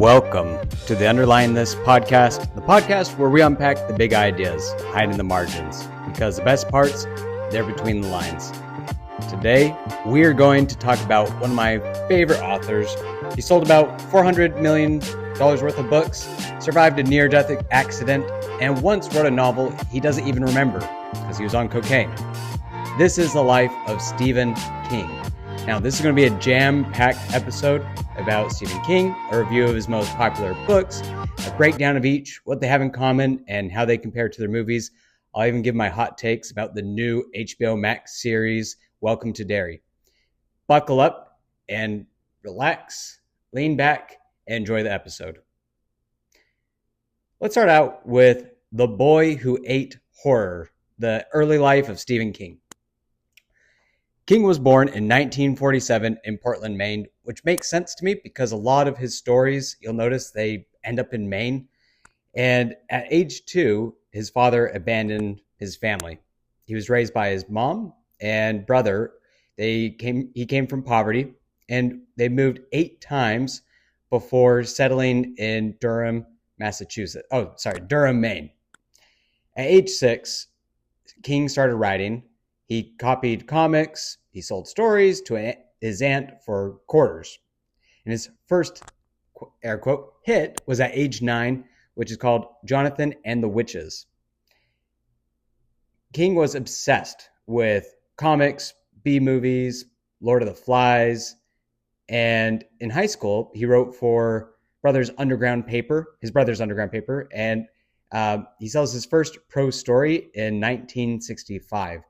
Welcome to the Underline This podcast, the podcast where we unpack the big ideas, hide in the margins, because the best parts, they're between the lines. Today, we're going to talk about one of my favorite authors. He sold about $400 million worth of books, survived a near-death accident, and once wrote a novel he doesn't even remember because he was on cocaine. This is the life of Stephen King. Now, this is going to be a jam-packed episode about Stephen King, a review of his most popular books, a breakdown of each, what they have in common, and how they compare to their movies. I'll even give my hot takes about the new HBO Max series, Welcome to Derry. Buckle up and relax, lean back, and enjoy the episode. Let's start out with The Boy Who Ate Horror, the early life of Stephen King. King was born in 1947 in Portland, Maine, which makes sense to me because a lot of his stories, you'll notice they end up in Maine. And at age 2, his father abandoned his family. He was raised by his mom and brother. He came from poverty, and they moved 8 times before settling in Durham, Maine. At age 6, King started writing. He copied comics. He sold stories to his aunt for quarters. And his first, air quote, hit was at age 9, which is called Jonathan and the Witches. King was obsessed with comics, B-movies, Lord of the Flies, and in high school, he wrote for his brother's underground paper, and he sells his first prose story in 1965.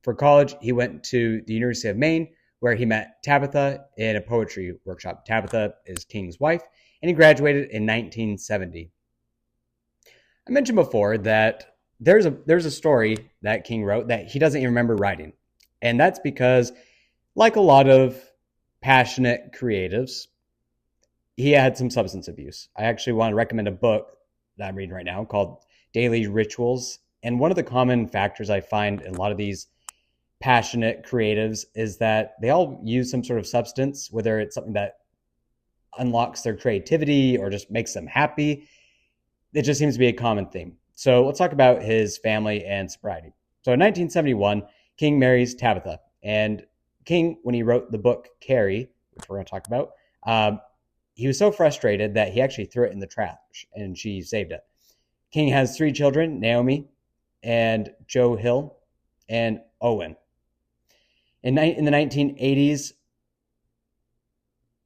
For college, he went to the University of Maine, where he met Tabitha in a poetry workshop. Tabitha is King's wife, and he graduated in 1970. I mentioned before that there's a story that King wrote that he doesn't even remember writing. And that's because, like a lot of passionate creatives, he had some substance abuse. I actually want to recommend a book that I'm reading right now called Daily Rituals. And one of the common factors I find in a lot of these passionate creatives is that they all use some sort of substance, whether it's something that unlocks their creativity or just makes them happy. It just seems to be a common theme. So let's talk about his family and sobriety. So in 1971, King marries Tabitha. And King, when he wrote the book Carrie, which we're going to talk about, he was so frustrated that he actually threw it in the trash and she saved it. King has 3 children, Naomi and Joe Hill and Owen. In the 1980s,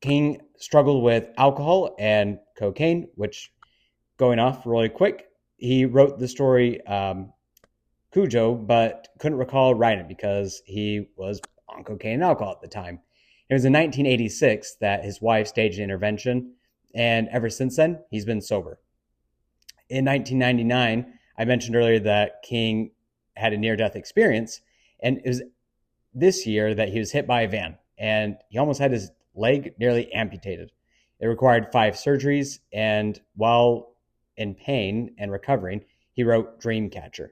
King struggled with alcohol and cocaine, which, going off really quick, he wrote the story Cujo, but couldn't recall writing it because he was on cocaine and alcohol at the time. It was in 1986 that his wife staged an intervention, and ever since then, he's been sober. In 1999, I mentioned earlier that King had a near-death experience, and it was this year that he was hit by a van, and he almost had his leg nearly amputated. It required 5 surgeries, and while in pain and recovering, he wrote Dreamcatcher.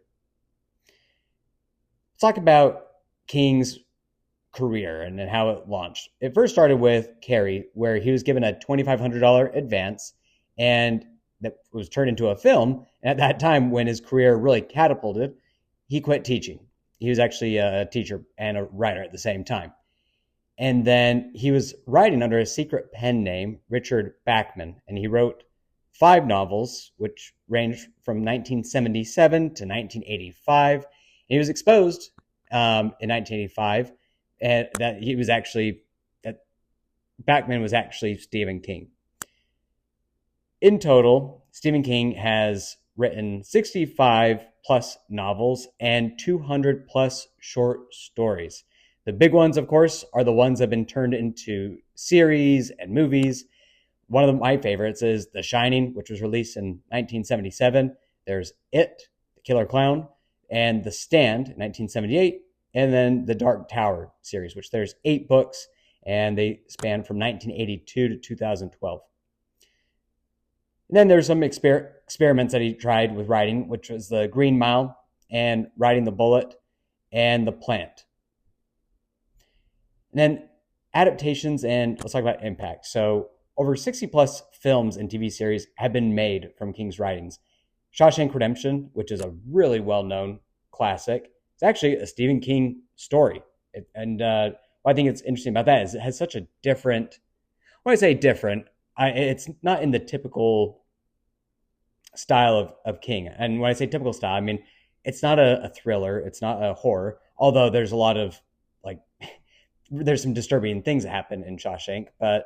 Let's talk about King's career and how it launched. It first started with Carrie, where he was given a $2,500 advance, and that was turned into a film. And at that time, when his career really catapulted, he quit teaching. He was actually a teacher and a writer at the same time. And then he was writing under a secret pen name, Richard Bachman, and he wrote 5 novels, which ranged from 1977 to 1985. And he was exposed in 1985, and that Bachman was actually Stephen King. In total, Stephen King has written 65 plus novels and 200 plus short stories. The big ones, of course, are the ones that have been turned into series and movies. One of my favorites is The Shining, which was released in 1977. There's It, The Killer Clown, and The Stand in 1978, and then the Dark Tower series, which there's 8 books, and they span from 1982 to 2012. And then there's some experiments that he tried with writing, which was The Green Mile and Riding the Bullet and The Plant. And then adaptations, and let's talk about impact. So over 60 plus films and TV series have been made from King's writings. Shawshank Redemption, which is a really well-known classic, it's actually a Stephen King story. What I think it's interesting about that is it has such a different, when I say different, it's not in the typical style of King. And when I say typical style, I mean, it's not a thriller, it's not a horror, although there's a lot of, like, there's some disturbing things that happen in Shawshank, but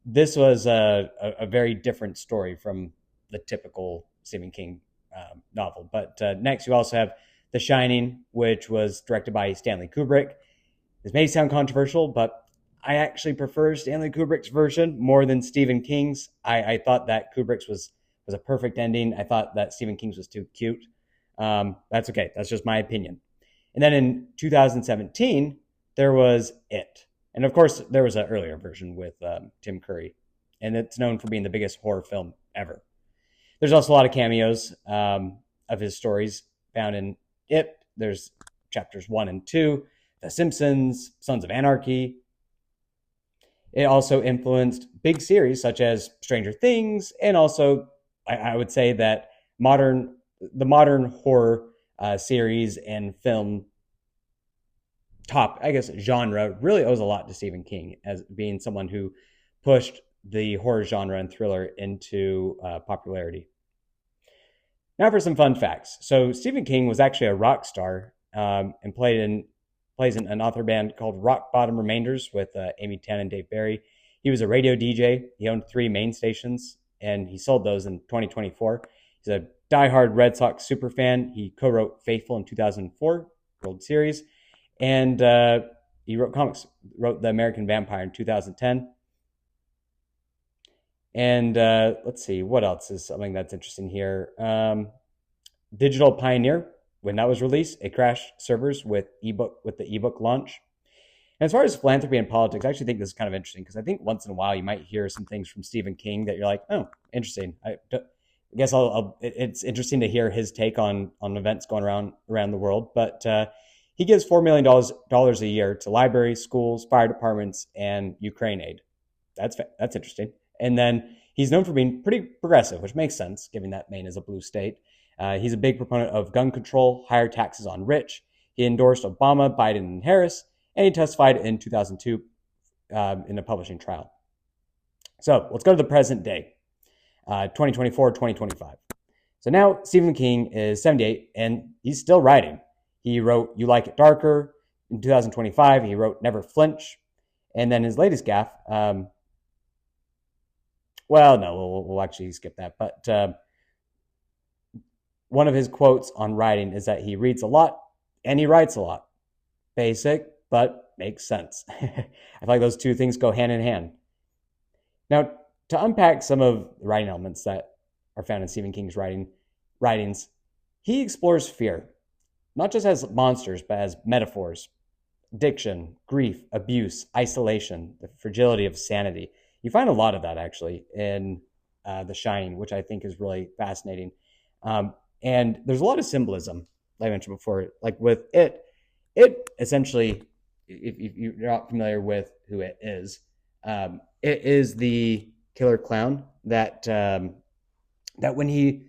this was a very different story from the typical Stephen King novel. But next, you also have The Shining, which was directed by Stanley Kubrick. This may sound controversial, but I actually prefer Stanley Kubrick's version more than Stephen King's. I thought that Kubrick's was a perfect ending. I thought that Stephen King's was too cute. That's okay. That's just my opinion. And then in 2017, there was It. And of course, there was an earlier version with Tim Curry. And it's known for being the biggest horror film ever. There's also a lot of cameos of his stories found in It. There's chapters 1 and 2, The Simpsons, Sons of Anarchy. It also influenced big series such as Stranger Things, and also I would say that the modern horror series and film genre really owes a lot to Stephen King as being someone who pushed the horror genre and thriller into popularity. Now for some fun facts. So Stephen King was actually a rock star and plays in an author band called Rock Bottom Remainders with Amy Tan and Dave Barry. He was a radio DJ. He owned 3 main stations, and he sold those in 2024. He's a diehard Red Sox super fan. He co-wrote Faithful in 2004, World Series, and he wrote comics. Wrote The American Vampire in 2010. And let's see, what else is something that's interesting here? Digital Pioneer, when that was released, it crashed servers with the ebook launch. And as far as philanthropy and politics, I actually think this is kind of interesting because I think once in a while you might hear some things from Stephen King that you're like, oh, interesting. I guess it's interesting to hear his take on events going around the world. But he gives $4 million a year to libraries, schools, fire departments, and Ukraine aid. That's interesting. And then he's known for being pretty progressive, which makes sense, given that Maine is a blue state. He's a big proponent of gun control, higher taxes on rich. He endorsed Obama, Biden, and Harris, and he testified in 2002 in a publishing trial. So let's go to the present day, 2024, 2025. So now Stephen King is 78, and he's still writing. He wrote You Like It Darker. In 2025, he wrote Never Flinch. And then his latest gaffe, we'll actually skip that. But one of his quotes on writing is that he reads a lot and he writes a lot. Basic, but makes sense. I feel like those two things go hand in hand. Now, to unpack some of the writing elements that are found in Stephen King's writings, he explores fear, not just as monsters, but as metaphors, addiction, grief, abuse, isolation, the fragility of sanity. You find a lot of that actually in The Shining, which I think is really fascinating. And there's a lot of symbolism, like I mentioned before, like with It essentially, if you're not familiar with who It is the killer clown that when he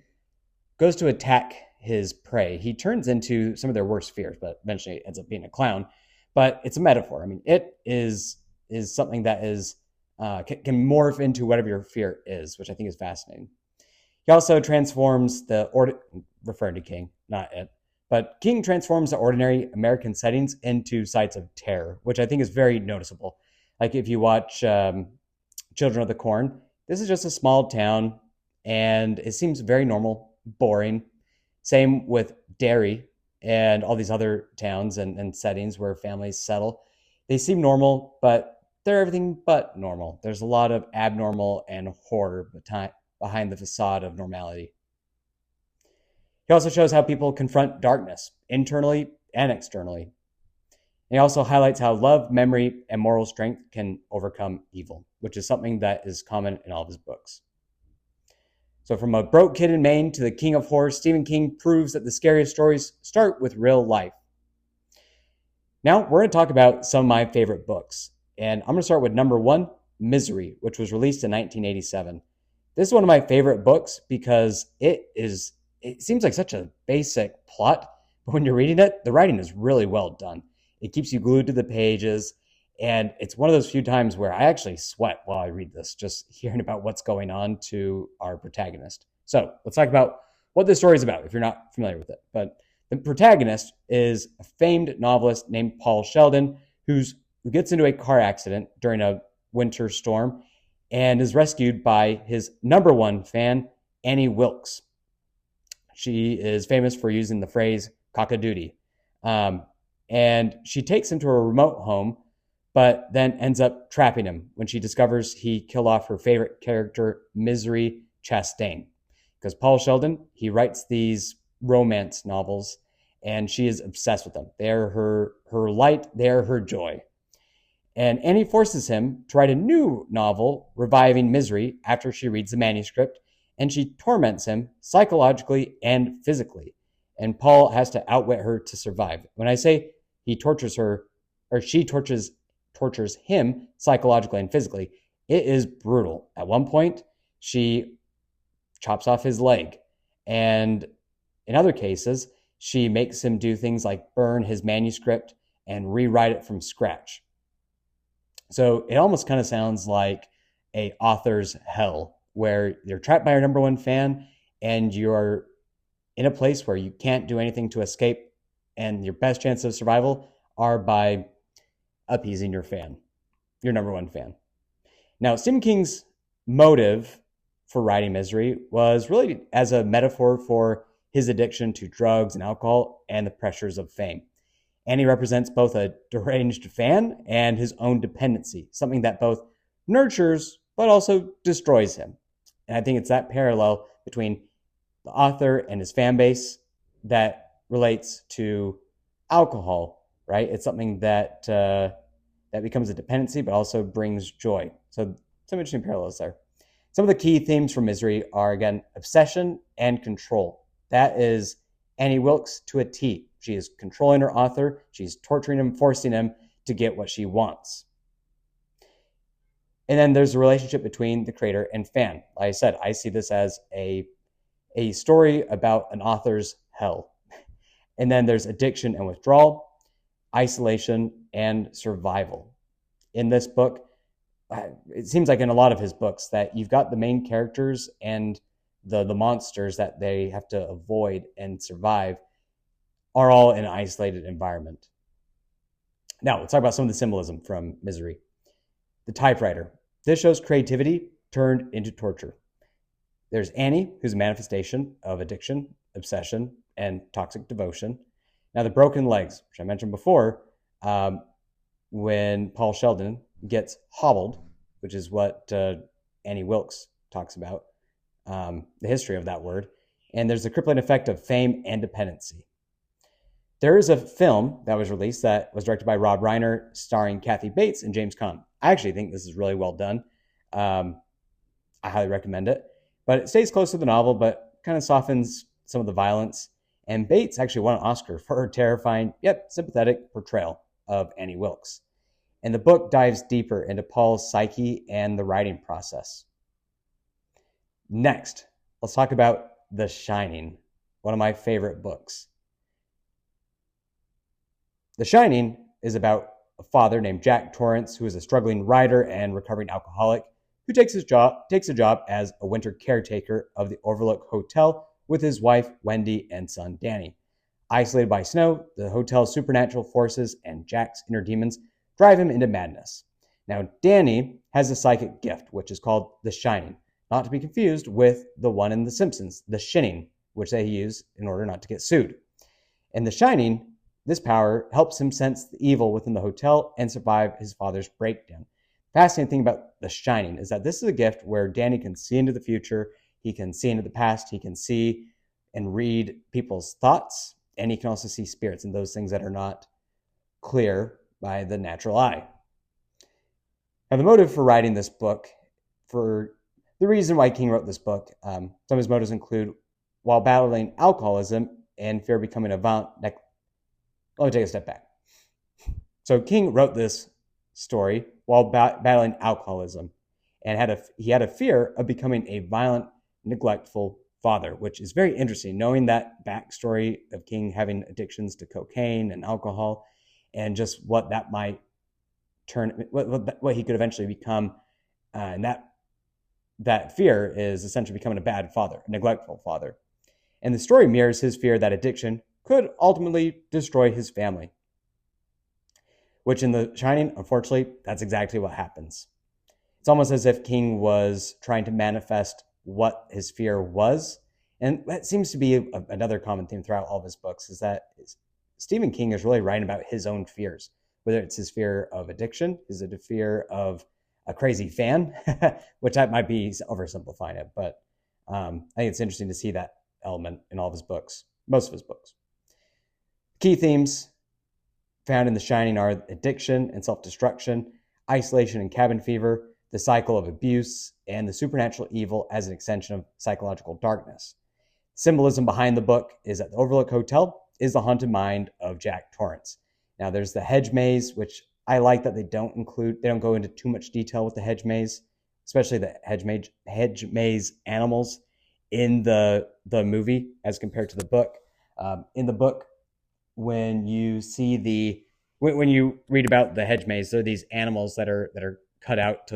goes to attack his prey, he turns into some of their worst fears, but eventually ends up being a clown. But it's a metaphor. I mean, it is something that is can morph into whatever your fear is, which I think is fascinating. He also transforms referring to King, not It, but King transforms the ordinary American settings into sites of terror, which I think is very noticeable. Like if you watch Children of the Corn, this is just a small town, and it seems very normal, boring. Same with Derry and all these other towns and settings where families settle. They seem normal, but they're everything but normal. There's a lot of abnormal and horror behind the facade of normality. He also shows how people confront darkness, internally and externally. And he also highlights how love, memory, and moral strength can overcome evil, which is something that is common in all of his books. So from a broke kid in Maine to the king of horror, Stephen King proves that the scariest stories start with real life. Now, we're going to talk about some of my favorite books. And I'm going to start with number 1, Misery, which was released in 1987. This is one of my favorite books because it seems like such a basic plot, but when you're reading it, the writing is really well done. It keeps you glued to the pages, and it's one of those few times where I actually sweat while I read this, just hearing about what's going on to our protagonist. So let's talk about what this story is about if you're not familiar with it. But the protagonist is a famed novelist named Paul Sheldon, who gets into a car accident during a winter storm and is rescued by his number one fan, Annie Wilkes. She is famous for using the phrase cock-a-doodle. And she takes him to a remote home, but then ends up trapping him when she discovers he killed off her favorite character, Misery Chastain. Because Paul Sheldon, he writes these romance novels, and she is obsessed with them. They're her light, they're her joy. And Annie forces him to write a new novel reviving Misery after she reads the manuscript, and she torments him psychologically and physically. And Paul has to outwit her to survive. When I say he tortures her, or she tortures him psychologically and physically, it is brutal. At one point, she chops off his leg. And in other cases, she makes him do things like burn his manuscript and rewrite it from scratch. So it almost kind of sounds like a author's hell, where you're trapped by your number one fan and you're in a place where you can't do anything to escape, and your best chance of survival are by appeasing your number one fan. Now, Stephen King's motive for writing Misery was really as a metaphor for his addiction to drugs and alcohol and the pressures of fame. And he represents both a deranged fan and his own dependency, something that both nurtures but also destroys him. And I think it's that parallel between the author and his fan base that relates to alcohol, right? It's something that becomes a dependency but also brings joy. So some interesting parallels there. Some of the key themes for Misery are, again, obsession and control. That is Annie Wilkes to a T. She is controlling her author. She's torturing him, forcing him to get what she wants. And then there's a relationship between the creator and fan. Like I said, I see this as a story about an author's hell. And then there's addiction and withdrawal, isolation, and survival. In this book, it seems like in a lot of his books that you've got the main characters and the monsters that they have to avoid and survive are all in an isolated environment. Now, let's talk about some of the symbolism from Misery. The typewriter. This shows creativity turned into torture. There's Annie, who's a manifestation of addiction, obsession, and toxic devotion. Now, the broken legs, which I mentioned before, when Paul Sheldon gets hobbled, which is what Annie Wilkes talks about, the history of that word. And there's the crippling effect of fame and dependency. There is a film that was released that was directed by Rob Reiner, starring Kathy Bates and James Caan. I actually think this is really well done. I highly recommend it. But it stays close to the novel, but kind of softens some of the violence. And Bates actually won an Oscar for her terrifying, yet sympathetic portrayal of Annie Wilkes. And the book dives deeper into Paul's psyche and the writing process. Next, let's talk about The Shining, one of my favorite books. The Shining is about a father named Jack Torrance, who is a struggling writer and recovering alcoholic, who takes a job as a winter caretaker of the Overlook Hotel with his wife, Wendy, and son, Danny. Isolated by snow, the hotel's supernatural forces and Jack's inner demons drive him into madness. Now, Danny has a psychic gift, which is called The Shining, not to be confused with the one in The Simpsons, The Shinning, which they use in order not to get sued. And The Shining, this power helps him sense the evil within the hotel and survive his father's breakdown. Fascinating thing about The Shining is that this is a gift where Danny can see into the future, he can see into the past, he can see and read people's thoughts, and he can also see spirits and those things that are not clear by the natural eye. Now, the motive for writing this book, for the reason why King wrote this book, some of his motives include, while battling alcoholism and fear of becoming a violent... Let me take a step back. So King wrote this story while battling alcoholism, and he had a fear of becoming a violent, neglectful father, which is very interesting, knowing that backstory of King having addictions to cocaine and alcohol, and just what that might what he could eventually become, and that fear is essentially becoming a bad father, a neglectful father. And the story mirrors his fear that addiction could ultimately destroy his family, which in The Shining, unfortunately, that's exactly what happens. It's almost as if King was trying to manifest what his fear was. And that seems to be another common theme throughout all of his books, is that Stephen King is really writing about his own fears, whether it's his fear of addiction, his fear of a crazy fan, which that might be oversimplifying it. But I think it's interesting to see that element in all of his books, most of his books. Key themes found in The Shining are addiction and self-destruction, isolation and cabin fever, the cycle of abuse, and the supernatural evil as an extension of psychological darkness. Symbolism behind the book is that the Overlook Hotel is the haunted mind of Jack Torrance. Now, there's the hedge maze, which I like that they don't go into too much detail with the hedge maze, especially the hedge maze animals in the movie as compared to the book. In the book, when you read about the hedge maze, there are these animals that are cut out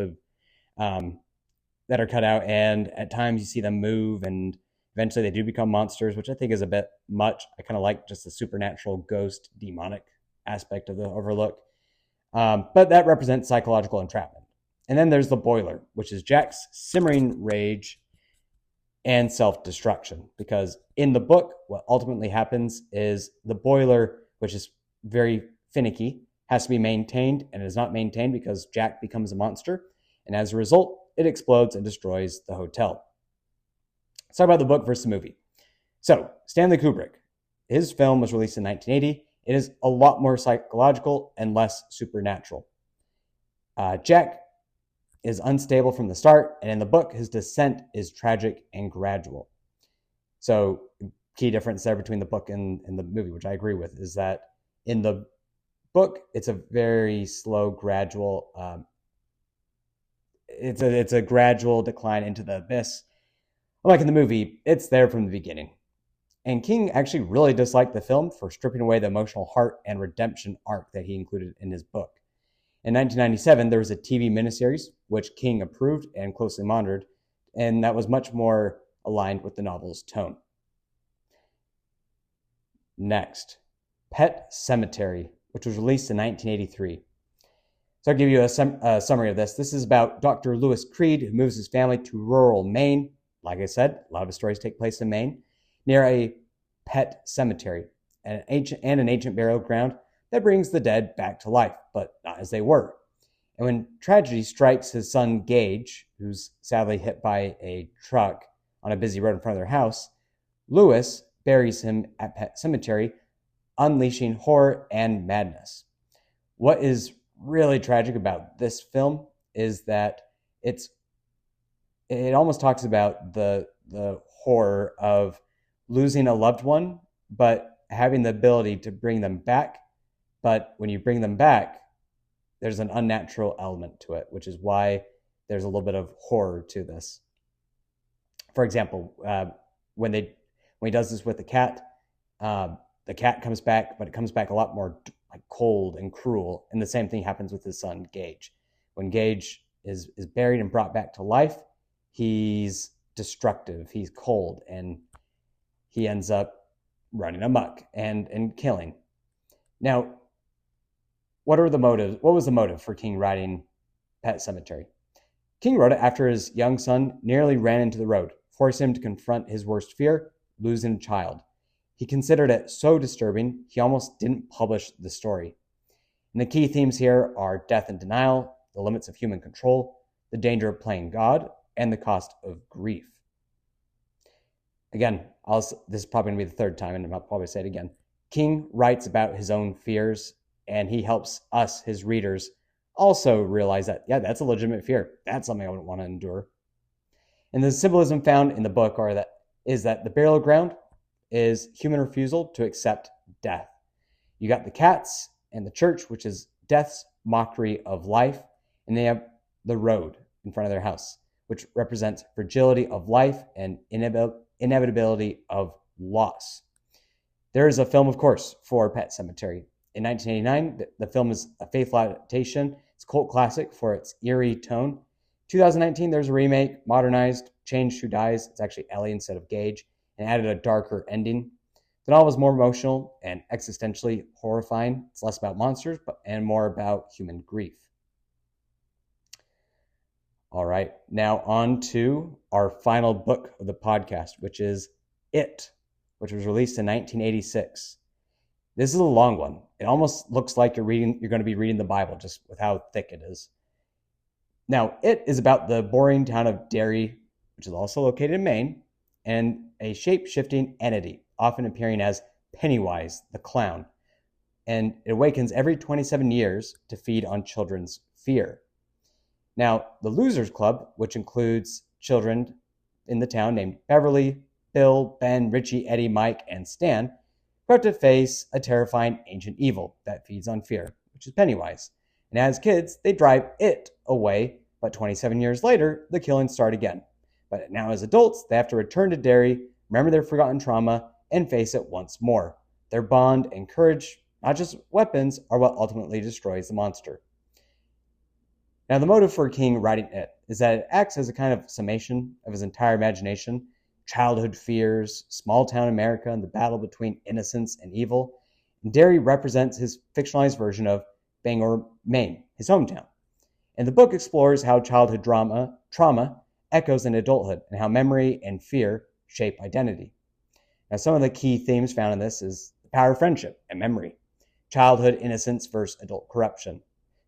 and at times you see them move, and eventually they do become monsters, which I think is a bit much. I kind of like just the supernatural ghost demonic aspect of the Overlook. But that represents psychological entrapment. And then there's the boiler, which is Jack's simmering rage and self-destruction. Because in the book, what ultimately happens is the boiler, which is very finicky, has to be maintained, and it is not maintained because Jack becomes a monster. And as a result, it explodes and destroys the hotel. Let's talk about the book versus the movie. So, Stanley Kubrick, his film was released in 1980. It is a lot more psychological and less supernatural. Jack is unstable from the start, and in the book, his descent is tragic and gradual. So, key difference there between the book and the movie, which I agree with, is that in the book, it's a very slow, gradual. It's a gradual decline into the abyss. Unlike in the movie, it's there from the beginning. And King actually really disliked the film for stripping away the emotional heart and redemption arc that he included in his book. In 1997, there was a TV miniseries, which King approved and closely monitored, and that was much more aligned with the novel's tone. Next, Pet Sematary, which was released in 1983. So I'll give you a summary of this. This is about Dr. Lewis Creed, who moves his family to rural Maine. Like I said, a lot of his stories take place in Maine, near a pet cemetery and an ancient burial ground that brings the dead back to life, but not as they were. And when tragedy strikes his son Gage, who's sadly hit by a truck on a busy road in front of their house, Lewis buries him at Pet Sematary, unleashing horror and madness. What is really tragic about this film is that it almost talks about the horror of losing a loved one, but having the ability to bring them back. But when you bring them back, there's an unnatural element to it, which is why there's a little bit of horror to this. For example, when he does this with the cat comes back, but it comes back a lot more like cold and cruel. And the same thing happens with his son, Gage. When Gage is buried and brought back to life, he's destructive, he's cold, and he ends up running amok and killing. Now, what was the motive for King writing Pet Sematary? King wrote it after his young son nearly ran into the road, forcing him to confront his worst fear, losing a child. He considered it so disturbing, he almost didn't publish the story. And the key themes here are death and denial, the limits of human control, the danger of playing God, and the cost of grief. Again, this is probably going to be the third time, and I'll probably say it again. King writes about his own fears, and he helps us, his readers, also realize that, yeah, that's a legitimate fear. That's something I wouldn't want to endure. And the symbolism found in the book is that the burial ground is human refusal to accept death. You got the cats and the church, which is death's mockery of life, and they have the road in front of their house, which represents fragility of life and inevitability of loss. There is a film, of course, for Pet Sematary. In 1989, the film is a faithful adaptation. It's a cult classic for its eerie tone. 2019, there's a remake, modernized, changed who dies. It's actually Ellie instead of Gage, and added a darker ending. The novel is more emotional and existentially horrifying. It's less about monsters and more about human grief. All right, now on to our final book of the podcast, which is It, which was released in 1986. This is a long one. It almost looks like you're going to be reading the Bible, just with how thick it is. Now, It is about the boring town of Derry, which is also located in Maine, and a shape-shifting entity, often appearing as Pennywise, the clown. And it awakens every 27 years to feed on children's fear. Now, the Losers Club, which includes children in the town named Beverly, Bill, Ben, Richie, Eddie, Mike, and Stan, who have to face a terrifying ancient evil that feeds on fear, which is Pennywise. And as kids, they drive it away, but 27 years later, the killings start again. But now as adults, they have to return to Derry, remember their forgotten trauma, and face it once more. Their bond and courage, not just weapons, are what ultimately destroys the monster. Now, the motive for King writing It is that it acts as a kind of summation of his entire imagination, childhood fears, small-town America, and the battle between innocence and evil. And Derry represents his fictionalized version of Bangor, Maine, his hometown. And the book explores how childhood trauma echoes in adulthood and how memory and fear shape identity. Now, some of the key themes found in this is the power of friendship and memory, childhood innocence versus adult corruption,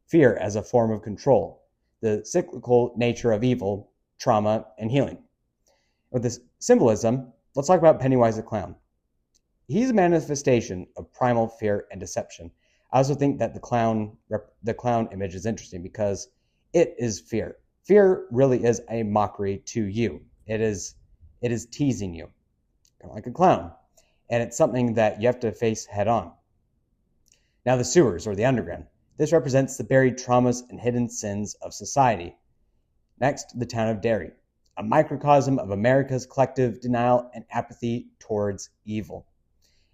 fear as a form of control, the cyclical nature of evil, trauma, and healing. With this symbolism, let's talk about Pennywise the clown. He's a manifestation of primal fear and deception. I also think that the clown image is interesting because it is fear. Fear really is a mockery to you. It is teasing you, kind of like a clown. And it's something that you have to face head on. Now, the sewers, or the underground. This represents the buried traumas and hidden sins of society. Next, the town of Derry, a microcosm of America's collective denial and apathy towards evil.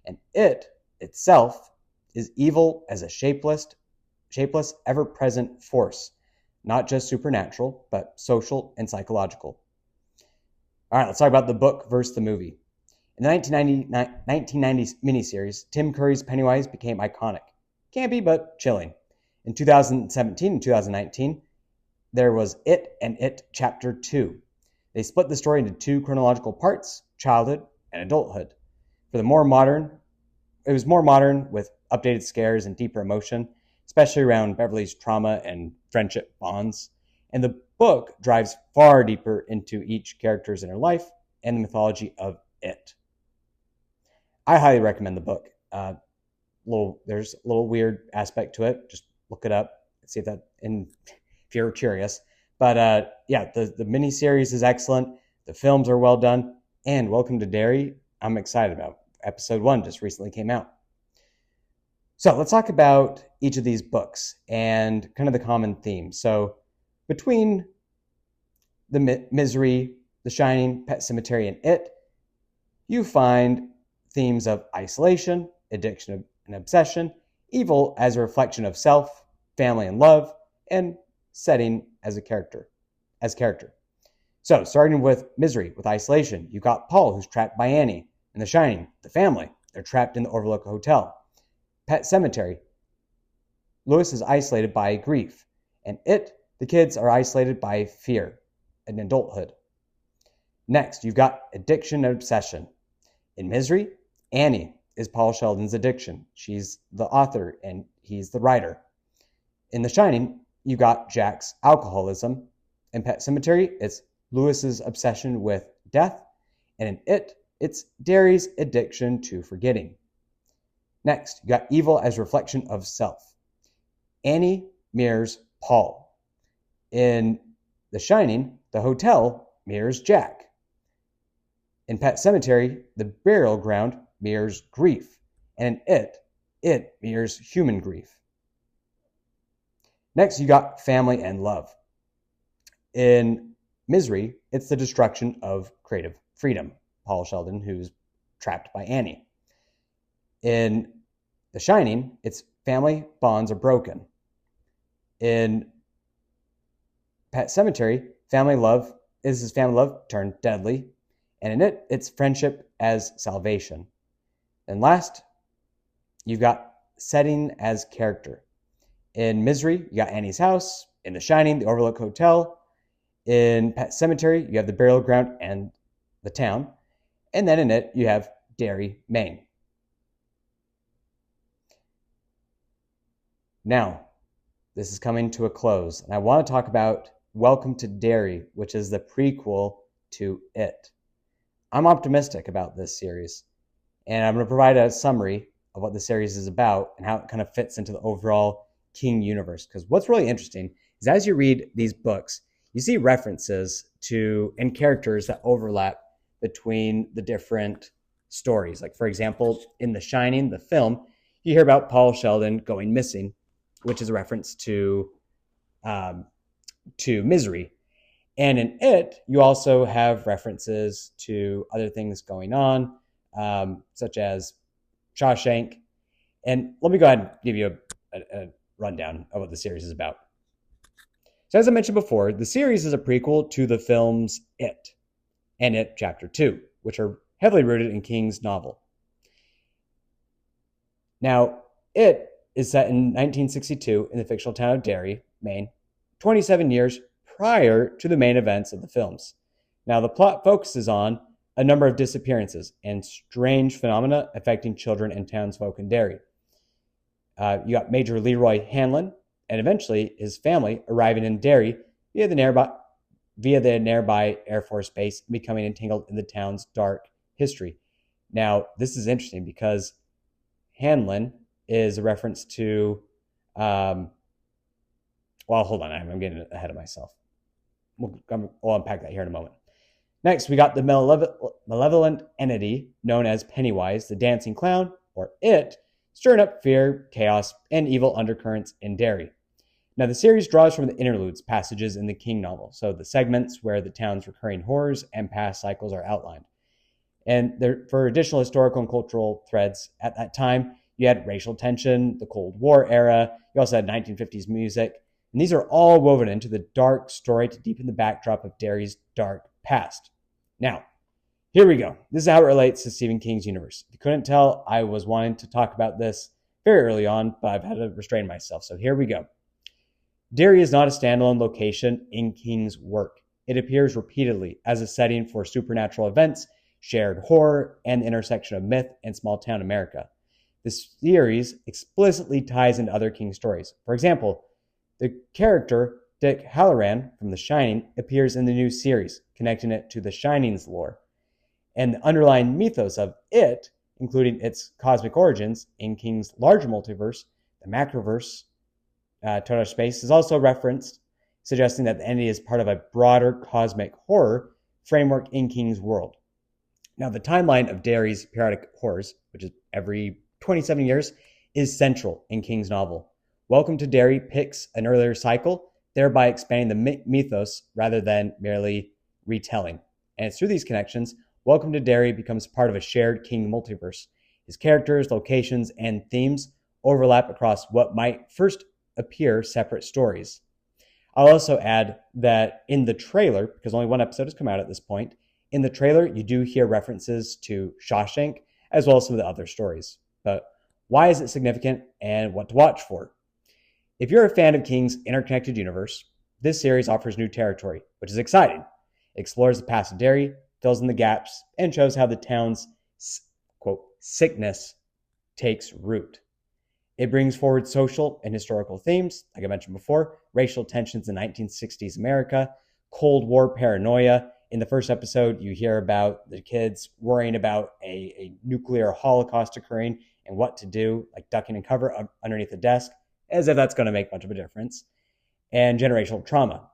And it itself is evil as a shapeless, ever-present force, not just supernatural, but social and psychological. All right, let's talk about the book versus the movie. In the 1990 miniseries, Tim Curry's Pennywise became iconic. Campy, but chilling. In 2017 and 2019, there was It and It Chapter 2. They split the story into two chronological parts, childhood and adulthood. It was more modern with updated scares and deeper emotion, especially around Beverly's trauma and friendship bonds. And the book drives far deeper into each character's inner life and the mythology of it. I highly recommend the book. There's a little weird aspect to it. Just look it up, see if you're curious. But the miniseries is excellent. The films are well done. And Welcome to Derry, I'm excited about. Episode 1 just recently came out. So let's talk about each of these books and kind of the common themes. So between the Misery, The Shining, Pet Sematary, and It, you find themes of isolation, addiction and obsession, evil as a reflection of self, family and love, and setting as character. So starting with Misery, with isolation, you've got Paul, who's trapped by Annie. In The Shining, the family, they're trapped in the Overlook Hotel. Pet Sematary, Lewis is isolated by grief. And It, the kids are isolated by fear and adulthood. Next, you've got addiction and obsession. In Misery, Annie is Paul Sheldon's addiction. She's the author and he's the writer. In The Shining, you've got Jack's alcoholism. In Pet Sematary, it's Lewis's obsession with death. And in It, it's Derry's addiction to forgetting. Next, you got evil as reflection of self. Annie mirrors Paul. In The Shining, the hotel mirrors Jack. In Pet Sematary, the burial ground mirrors grief. And in It mirrors human grief. Next, you got family and love. In Misery, it's the destruction of creative freedom. Paul Sheldon, who's trapped by Annie. In The Shining, it's family bonds are broken. In Pet Sematary, family love is his family love turned deadly. And in it, it's friendship as salvation. And last, you've got setting as character. In Misery, you got Annie's house. In The Shining, the Overlook Hotel. In Pet Sematary, you have the burial ground and the town. And then in it, you have Derry, Maine. Now, this is coming to a close, and I want to talk about Welcome to Derry, which is the prequel to It. I'm optimistic about this series, and I'm going to provide a summary of what the series is about and how it kind of fits into the overall King universe. Because what's really interesting is as you read these books, you see references to and characters that overlap between the different stories. Like, for example, in The Shining, the film, you hear about Paul Sheldon going missing, which is a reference to Misery. And in It, you also have references to other things going on, such as Shawshank. And let me go ahead and give you a rundown of what the series is about. So as I mentioned before, the series is a prequel to the films It and It Chapter 2, which are heavily rooted in King's novel. Now, It is set in 1962 in the fictional town of Derry, Maine, 27 years prior to the main events of the films. Now, the plot focuses on a number of disappearances and strange phenomena affecting children and townsfolk in Derry. You got Major Leroy Hanlon, and eventually his family arriving in Derry via the nearby Air Force Base, becoming entangled in the town's dark history. Now, this is interesting because Hanlon is a reference to, well, hold on, I'm getting ahead of myself. We'll unpack that here in a moment. Next, we got the malevolent entity known as Pennywise, the dancing clown, or It, stirring up fear, chaos, and evil undercurrents in Derry. Now, the series draws from the interludes, passages in the King novel, so the segments where the town's recurring horrors and past cycles are outlined. And there, for additional historical and cultural threads at that time, you had racial tension, the Cold War era, you also had 1950s music, and these are all woven into the dark story to deepen the backdrop of Derry's dark past. Now, here we go. This is how it relates to Stephen King's universe. If you couldn't tell, I was wanting to talk about this very early on, but I've had to restrain myself, so here we go. Derry is not a standalone location in King's work. It appears repeatedly as a setting for supernatural events, shared horror, and the intersection of myth and small-town America. This series explicitly ties into other King stories. For example, the character Dick Halloran from The Shining appears in the new series, connecting it to The Shining's lore. And the underlying mythos of It, including its cosmic origins in King's larger multiverse, the Macroverse, total space, is also referenced, suggesting that the entity is part of a broader cosmic horror framework in King's world. Now, the timeline of Derry's periodic horrors, which is every 27 years, is central in King's novel. Welcome to Derry picks an earlier cycle, thereby expanding the mythos rather than merely retelling. And it's through these connections, Welcome to Derry becomes part of a shared King multiverse. His characters, locations, and themes overlap across what might first appear separate stories. I'll also add that in the trailer, because only one episode has come out at this point, in the trailer you do hear references to Shawshank as well as some of the other stories. But why is it significant and what to watch for? If you're a fan of King's interconnected universe, this series offers new territory, which is exciting. It explores the past of Derry, fills in the gaps, and shows how the town's, quote, sickness takes root. It brings forward social and historical themes, like I mentioned before, racial tensions in 1960s America, Cold War paranoia. In the first episode, you hear about the kids worrying about a nuclear holocaust occurring and what to do, like ducking and cover underneath the desk, as if that's going to make much of a difference, and generational trauma.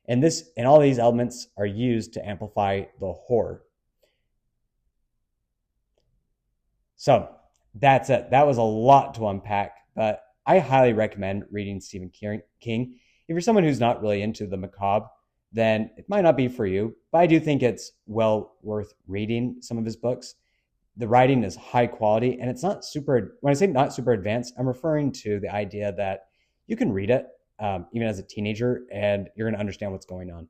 And all these elements are used to amplify the horror. So that's it. That was a lot to unpack, but I highly recommend reading Stephen King. If you're someone who's not really into the macabre, then it might not be for you, but I do think it's well worth reading some of his books. The writing is high quality and it's not super, when I say not super advanced, I'm referring to the idea that you can read it even as a teenager and you're going to understand what's going on.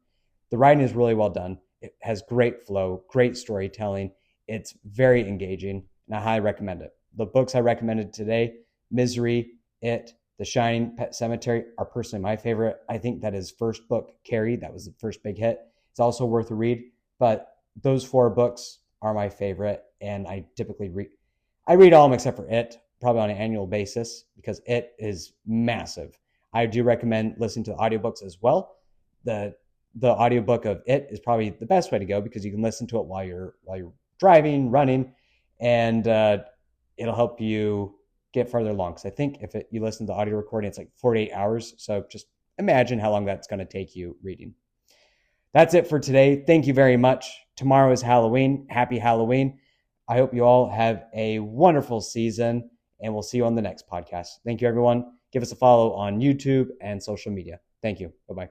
The writing is really well done. It has great flow, great storytelling. It's very engaging and I highly recommend it. The books I recommended today, Misery, It, The Shining, Pet Sematary, are personally my favorite. I think that his first book, Carrie, that was the first big hit. It's also worth a read, but those four books are my favorite, and I typically read all of them except for It, probably on an annual basis, because It is massive. I do recommend listening to the audiobooks as well. The audiobook of It is probably the best way to go because you can listen to it while you're driving, running, and it'll help you get further along. Because I think if you listen to the audio recording, it's like 48 hours. So just imagine how long that's going to take you reading. That's it for today. Thank you very much. Tomorrow is Halloween. Happy Halloween. I hope you all have a wonderful season, and we'll see you on the next podcast. Thank you, everyone. Give us a follow on YouTube and social media. Thank you. Bye-bye.